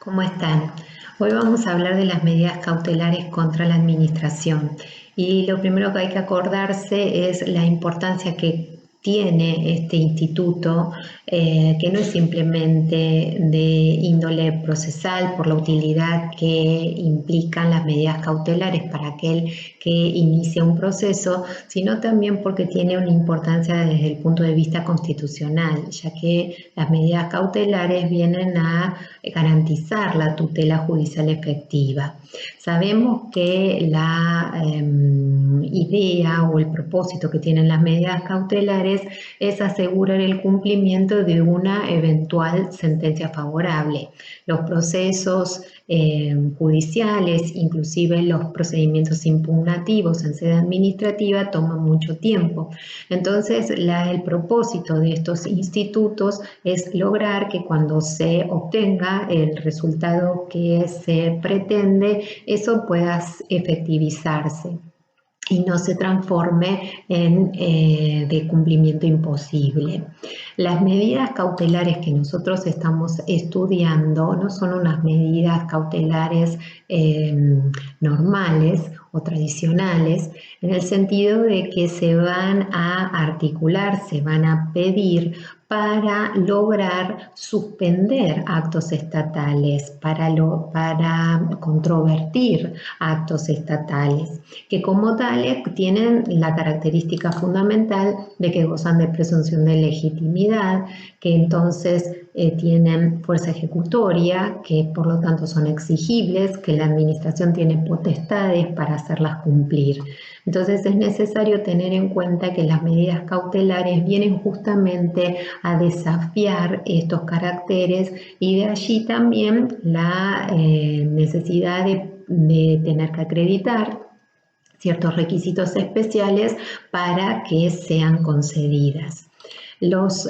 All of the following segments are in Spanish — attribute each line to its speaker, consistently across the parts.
Speaker 1: ¿Cómo están? Hoy vamos a hablar de las medidas cautelares contra la administración. Y lo primero que hay que acordarse es la importancia que tiene este instituto, que no es simplemente de índole procesal por la utilidad que implican las medidas cautelares para aquel que inicia un proceso, sino también porque tiene una importancia desde el punto de vista constitucional, ya que las medidas cautelares vienen a garantizar la tutela judicial efectiva. Sabemos que la idea o el propósito que tienen las medidas cautelares es asegurar el cumplimiento de una eventual sentencia favorable. Los procesos judiciales, inclusive los procedimientos impugnativos en sede administrativa, toman mucho tiempo. Entonces, el propósito de estos institutos es lograr que cuando se obtenga el resultado que se pretende, eso pueda efectivizarse y no se transforme en de cumplimiento imposible. Las medidas cautelares que nosotros estamos estudiando no son unas medidas cautelares normales o tradicionales, en el sentido de que se van a articular, se van a pedir para lograr suspender actos estatales, para controvertir actos estatales, que como tales tienen la característica fundamental de que gozan de presunción de legitimidad, que entonces tienen fuerza ejecutoria, que por lo tanto son exigibles, que la administración tiene potestades para hacerlas cumplir. Entonces es necesario tener en cuenta que las medidas cautelares vienen justamente a desafiar estos caracteres y de allí también la necesidad de tener que acreditar ciertos requisitos especiales para que sean concedidas. Los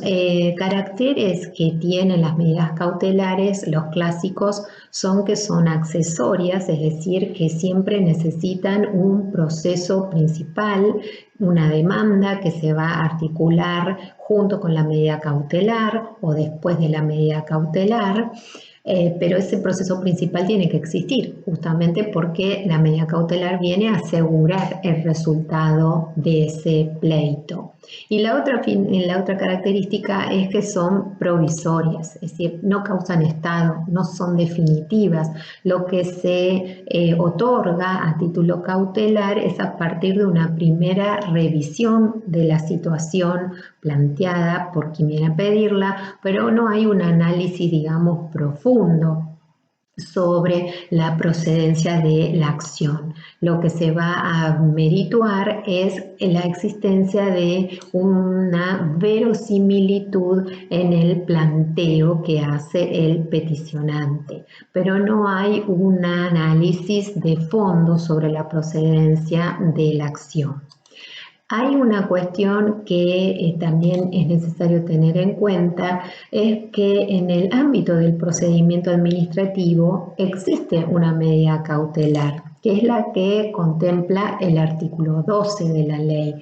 Speaker 1: caracteres que tienen las medidas cautelares, los clásicos, son que son accesorias, es decir, que siempre necesitan un proceso principal, una demanda que se va a articular junto con la medida cautelar o después de la medida cautelar. Pero ese proceso principal tiene que existir, justamente porque la medida cautelar viene a asegurar el resultado de ese pleito. Y la otra característica es que son provisorias, es decir, no causan estado, no son definitivas. Lo que se otorga a título cautelar es a partir de una primera revisión de la situación planteada por quien viene a pedirla, pero no hay un análisis, digamos, profundo sobre la procedencia de la acción. Lo que se va a merituar es la existencia de una verosimilitud en el planteo que hace el peticionante, pero no hay un análisis de fondo sobre la procedencia de la acción. Hay una cuestión que también es necesario tener en cuenta, es que en el ámbito del procedimiento administrativo existe una medida cautelar, que es la que contempla el artículo 12 de la ley,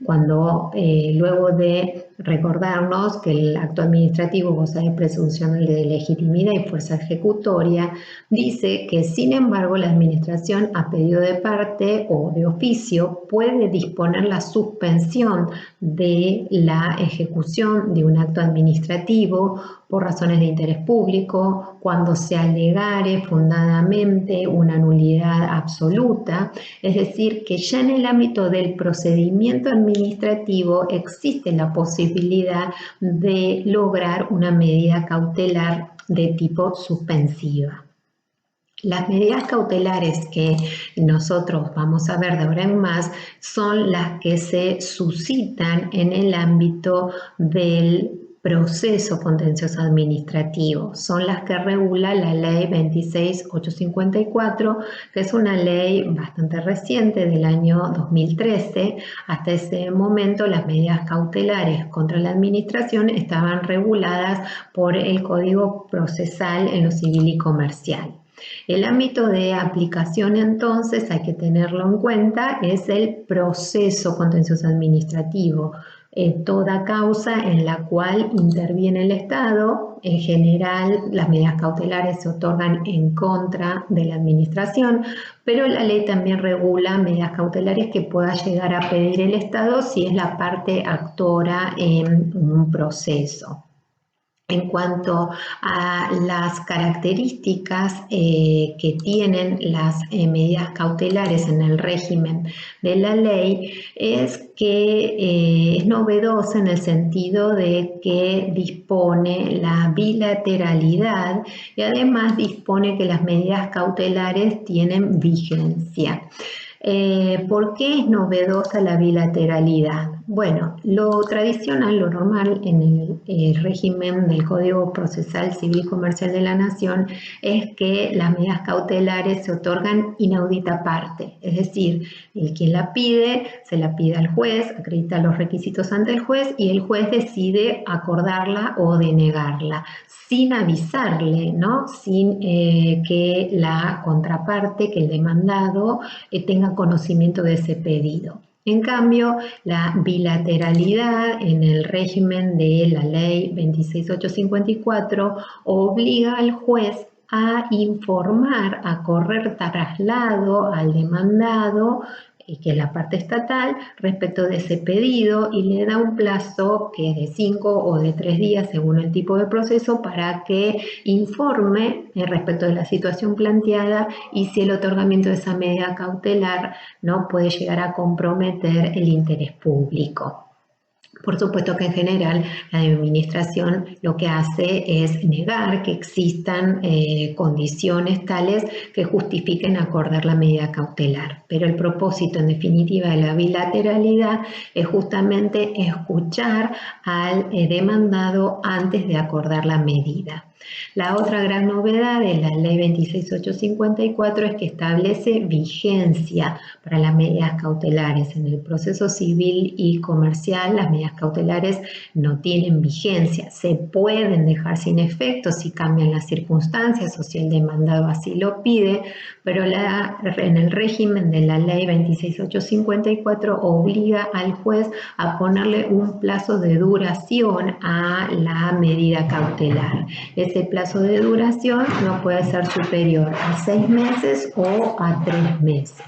Speaker 1: cuando luego de recordarnos que el acto administrativo goza de presunción de legitimidad y fuerza ejecutoria, dice que sin embargo la administración a pedido de parte o de oficio puede disponer la suspensión de la ejecución de un acto administrativo por razones de interés público, cuando se alegare fundadamente una nulidad absoluta, es decir, que ya en el ámbito del procedimiento administrativo existe la posibilidad de lograr una medida cautelar de tipo suspensiva. Las medidas cautelares que nosotros vamos a ver de ahora en más son las que se suscitan en el ámbito del proceso contencioso administrativo. Son las que regula la ley 26.854, que es una ley bastante reciente del año 2013. Hasta ese momento las medidas cautelares contra la administración estaban reguladas por el Código Procesal en lo civil y comercial. El ámbito de aplicación, entonces, hay que tenerlo en cuenta, es el proceso contencioso administrativo. Toda causa en la cual interviene el Estado en general las medidas cautelares se otorgan en contra de la administración, pero la ley también regula medidas cautelares que pueda llegar a pedir el Estado si es la parte actora en un proceso. En cuanto a las características que tienen las medidas cautelares en el régimen de la ley, es que es novedosa en el sentido de que dispone la bilateralidad y además dispone que las medidas cautelares tienen vigencia. ¿Por qué es novedosa la bilateralidad? Bueno, lo tradicional, lo normal en el régimen del Código Procesal Civil Comercial de la Nación es que las medidas cautelares se otorgan inaudita parte, es decir, quien la pide, se la pide al juez, acredita los requisitos ante el juez y el juez decide acordarla o denegarla, sin avisarle, ¿no? Sin que la contraparte, que el demandado, tenga conocimiento de ese pedido. En cambio, la bilateralidad en el régimen de la ley 26854 obliga al juez a informar, a correr traslado al demandado, que es la parte estatal, respecto de ese pedido y le da un plazo que es de 5 o de 3 días según el tipo de proceso para que informe respecto de la situación planteada y si el otorgamiento de esa medida cautelar no puede llegar a comprometer el interés público. Por supuesto que en general la administración lo que hace es negar que existan condiciones tales que justifiquen acordar la medida cautelar. Pero el propósito en definitiva de la bilateralidad es justamente escuchar al demandado antes de acordar la medida. La otra gran novedad de la ley 26854 es que establece vigencia para las medidas cautelares. En el proceso civil y comercial, las medidas cautelares no tienen vigencia. Se pueden dejar sin efecto si cambian las circunstancias o si el demandado así lo pide, pero en el régimen de la ley 26854 obliga al juez a ponerle un plazo de duración a la medida cautelar. Ese plazo de duración no puede ser superior a 6 meses o a 3 meses.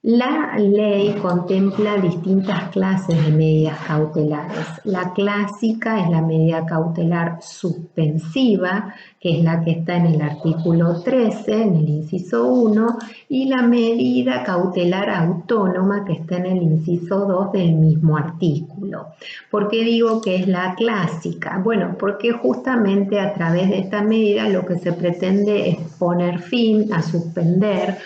Speaker 1: La ley contempla distintas clases de medidas cautelares. La clásica es la medida cautelar suspensiva, que es la que está en el artículo 13, en el inciso 1, y la medida cautelar autónoma, que está en el inciso 2 del mismo artículo. ¿Por qué digo que es la clásica? Bueno, porque justamente a través de esta medida lo que se pretende es poner fin a suspender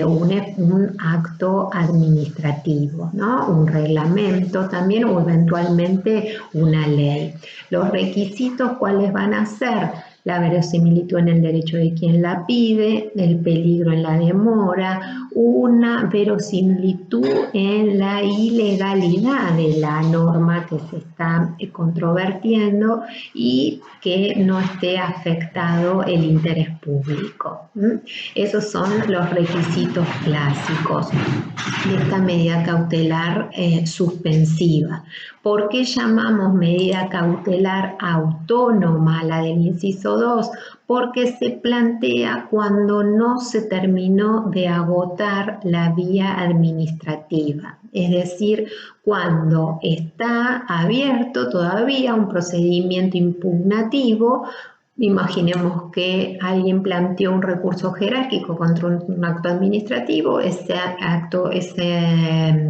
Speaker 1: un acto administrativo, ¿no? Un reglamento también o eventualmente una ley. Los requisitos, ¿cuáles van a ser? La verosimilitud en el derecho de quien la pide, el peligro en la demora, una verosimilitud en la ilegalidad de la norma que se está controvertiendo y que no esté afectado el interés público. Esos son los requisitos clásicos de esta medida cautelar suspensiva. ¿Por qué llamamos medida cautelar autónoma la del inciso 2? Porque se plantea cuando no se terminó de agotar la vía administrativa, es decir, cuando está abierto todavía un procedimiento impugnativo. Imaginemos que alguien planteó un recurso jerárquico contra un acto administrativo, ese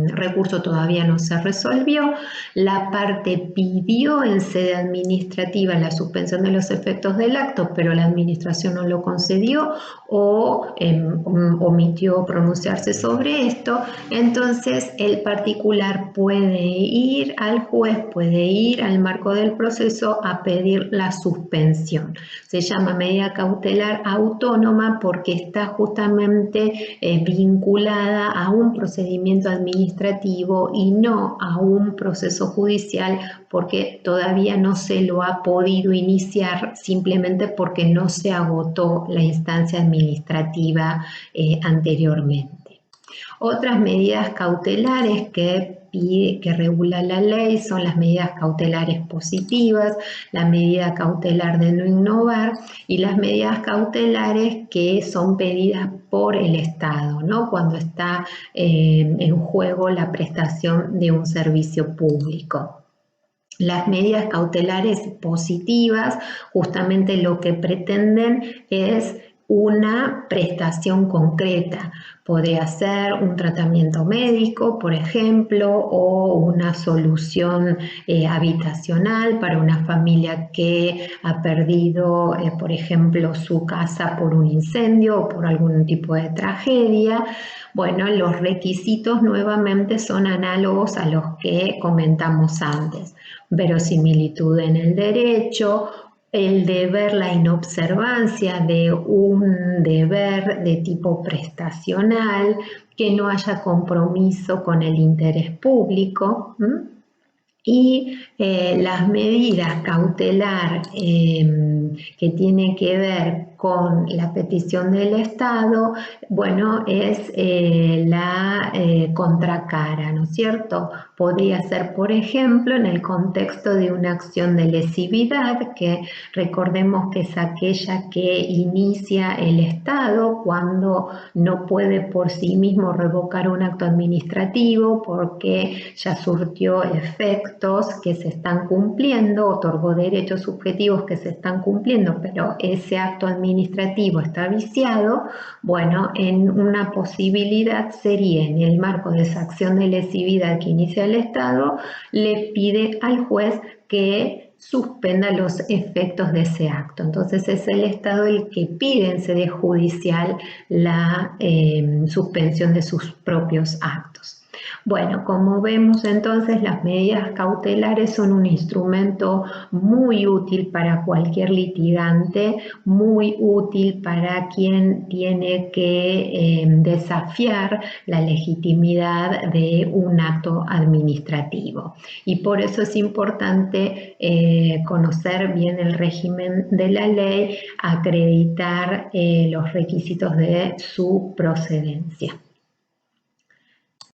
Speaker 1: recurso todavía no se resolvió, la parte pidió en sede administrativa la suspensión de los efectos del acto, pero la administración no lo concedió o omitió pronunciarse sobre esto, entonces el particular puede ir al juez, puede ir al marco del proceso a pedir la suspensión. Se llama medida cautelar autónoma porque está justamente vinculada a un procedimiento administrativo y no a un proceso judicial porque todavía no se lo ha podido iniciar simplemente porque no se agotó la instancia administrativa anteriormente. Otras medidas cautelares que regula la ley son las medidas cautelares positivas, la medida cautelar de no innovar y las medidas cautelares que son pedidas por el Estado, ¿no? Cuando está en juego la prestación de un servicio público. Las medidas cautelares positivas justamente lo que pretenden es una prestación concreta. Podría ser un tratamiento médico, por ejemplo, o una solución habitacional para una familia que ha perdido, por ejemplo, su casa por un incendio o por algún tipo de tragedia. Bueno, los requisitos nuevamente son análogos a los que comentamos antes. Verosimilitud en el derecho, el deber, la inobservancia de un deber de tipo prestacional, que no haya compromiso con el interés público. Y las medidas cautelar que tienen que ver con la petición del Estado, bueno, es la contracara, ¿no es cierto? Podría ser, por ejemplo, en el contexto de una acción de lesividad, que recordemos que es aquella que inicia el Estado cuando no puede por sí mismo revocar un acto administrativo porque ya surtió efectos que se están cumpliendo, otorgó derechos subjetivos que se están cumpliendo, pero ese acto administrativo está viciado. Bueno, en una posibilidad sería, en el marco de esa acción de lesividad que inicia el Estado, le pide al juez que suspenda los efectos de ese acto. Entonces es el Estado el que pide en sede judicial la suspensión de sus propios actos. Bueno, como vemos entonces, las medidas cautelares son un instrumento muy útil para cualquier litigante, muy útil para quien tiene que desafiar la legitimidad de un acto administrativo. Y por eso es importante conocer bien el régimen de la ley, acreditar los requisitos de su procedencia.